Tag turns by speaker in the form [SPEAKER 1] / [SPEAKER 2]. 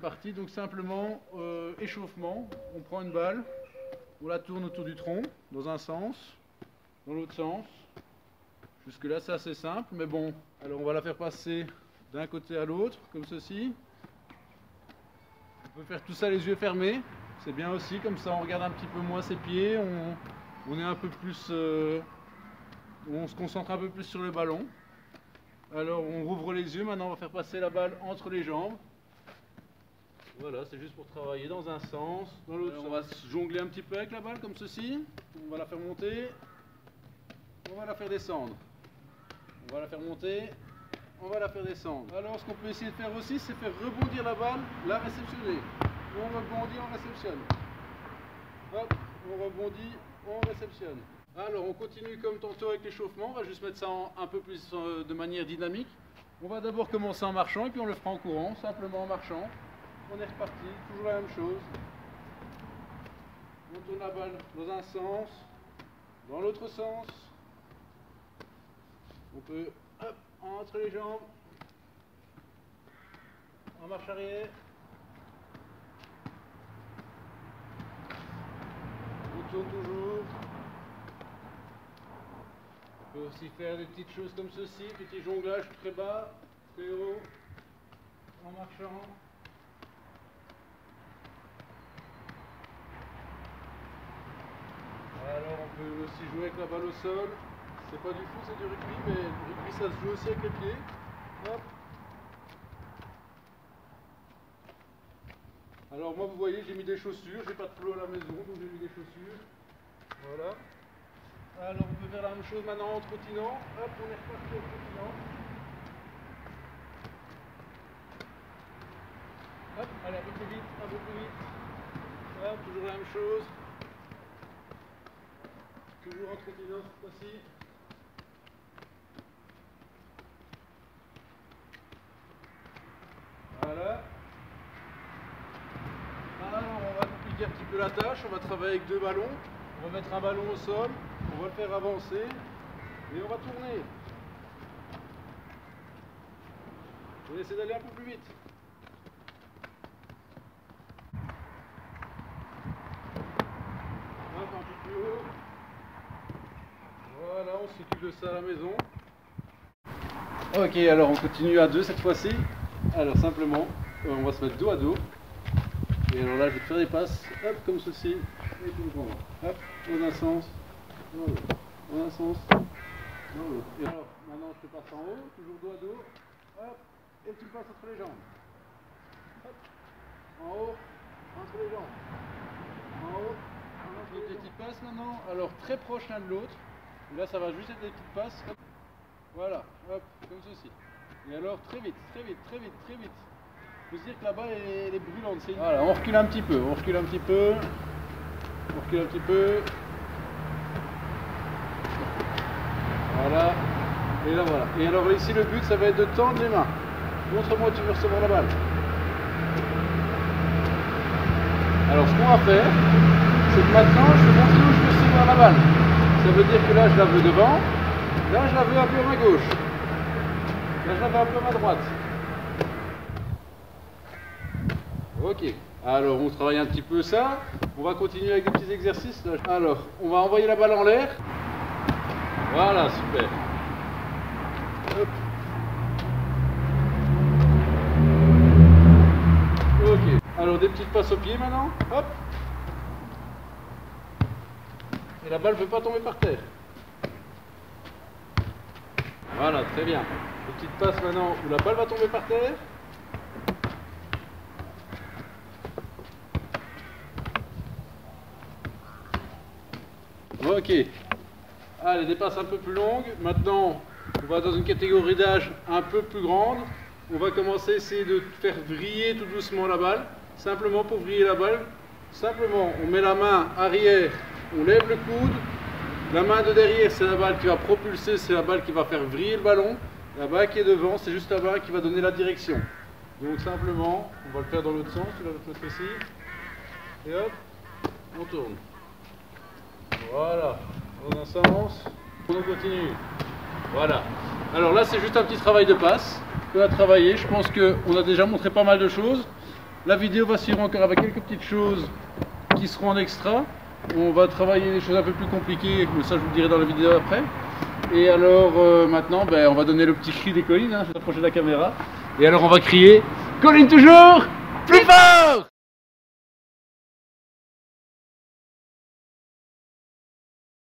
[SPEAKER 1] Parti, donc simplement échauffement. On prend une balle, on la tourne autour du tronc, dans un sens, dans l'autre sens. Jusque là c'est assez simple, mais bon, alors on va la faire passer d'un côté à l'autre, comme ceci. On peut faire tout ça les yeux fermés, c'est bien aussi, comme ça on regarde un petit peu moins ses pieds, on est un peu plus, on se concentre un peu plus sur le ballon. Alors on rouvre les yeux, maintenant on va faire passer la balle entre les jambes. Voilà, c'est juste pour travailler dans un sens, dans l'autre sens. On va se jongler un petit peu avec la balle, comme ceci. On va la faire monter, on va la faire descendre. On va la faire monter, on va la faire descendre. Alors ce qu'on peut essayer de faire aussi, c'est faire rebondir la balle, la réceptionner. On rebondit, on réceptionne. Hop, on rebondit, on réceptionne. Alors on continue comme tantôt avec l'échauffement, on va juste mettre ça un peu plus de manière dynamique. On va d'abord commencer en marchant et puis on le fera en courant, simplement en marchant. On est reparti, toujours la même chose. On tourne la balle dans un sens, dans l'autre sens. On peut, hop, entre les jambes, en marche arrière. On tourne toujours. On peut aussi faire des petites choses comme ceci, petit jonglage très bas, très haut, en marchant. Alors on peut aussi jouer avec la balle au sol. C'est pas du foot, c'est du rugby, mais le rugby ça se joue aussi avec les pieds. Hop. Alors moi vous voyez, j'ai mis des chaussures, j'ai pas de flot à la maison, donc j'ai mis des chaussures. Voilà. Alors on peut faire la même chose maintenant en trottinant. Hop, on est reparti en trottinant. Hop, allez un peu plus vite, un peu plus vite. Hop, toujours la même chose. Toujours en trottinant cette fois-ci. Voilà. Alors on va compliquer un petit peu la tâche, on va travailler avec deux ballons. On va mettre un ballon au sol, on va le faire avancer et on va tourner. On essaie d'aller un peu plus vite. Hop, un peu plus haut. Voilà, on s'occupe de ça à la maison. Ok, alors on continue à deux cette fois-ci. Alors simplement, on va se mettre dos à dos. Et alors là, je vais te faire des passes, hop, comme ceci. Et tout le temps. Hop, dans un sens, dans l'autre. Dans un sens, dans l'autre. Et alors, maintenant je te passe en haut, toujours dos à dos. Hop, et tu passes entre les jambes. Hop, en haut, entre les jambes. En haut, entre les jambes. Des petites passes maintenant, alors très proches l'un de l'autre. Là, ça va juste être des petites passes. Hop. Voilà, hop, comme ceci. Et alors, très vite, très vite, très vite, très vite. Il faut se dire que la balle, elle est brûlante. Voilà, on recule un petit peu, on recule un petit peu. On recule un petit peu. Voilà. Et là, voilà. Et alors, ici, le but, ça va être de tendre les mains. Montre-moi où tu veux recevoir la balle. Alors, ce qu'on va faire, c'est que maintenant, je vais montrer où je veux recevoir la balle. Ça veut dire que là, je la veux devant. Là, je la veux un peu à ma gauche. Là, je la veux un peu à ma droite. Ok. Alors, on travaille un petit peu ça. On va continuer avec des petits exercices. Là. Alors, on va envoyer la balle en l'air. Voilà, super. Hop. Ok. Alors, des petites passes au pied maintenant. Hop. Et la balle ne veut pas tomber par terre. Voilà, très bien. Une petite passe maintenant où la balle va tomber par terre. Ok. Allez, des passes un peu plus longues. Maintenant, on va dans une catégorie d'âge un peu plus grande. On va commencer à essayer de faire vriller tout doucement la balle. Simplement pour vriller la balle, simplement on met la main arrière, on lève le coude. La main de derrière, c'est la balle qui va propulser, c'est la balle qui va faire vriller le ballon. La balle qui est devant, c'est juste la balle qui va donner la direction. Donc simplement, on va le faire dans l'autre sens, tu vas le mettre ici. Et hop, on tourne. Voilà, dans un sens, on continue. Voilà. Alors là, c'est juste un petit travail de passe qu'on a travaillé. Je pense qu'on a déjà montré pas mal de choses. La vidéo va suivre encore avec quelques petites choses qui seront en extra. On va travailler des choses un peu plus compliquées, mais ça je vous le dirai dans la vidéo après. Et alors maintenant, ben, on va donner le petit cri des Colline, hein, je vais approcher de la caméra. Et alors on va crier Colline toujours plus fort.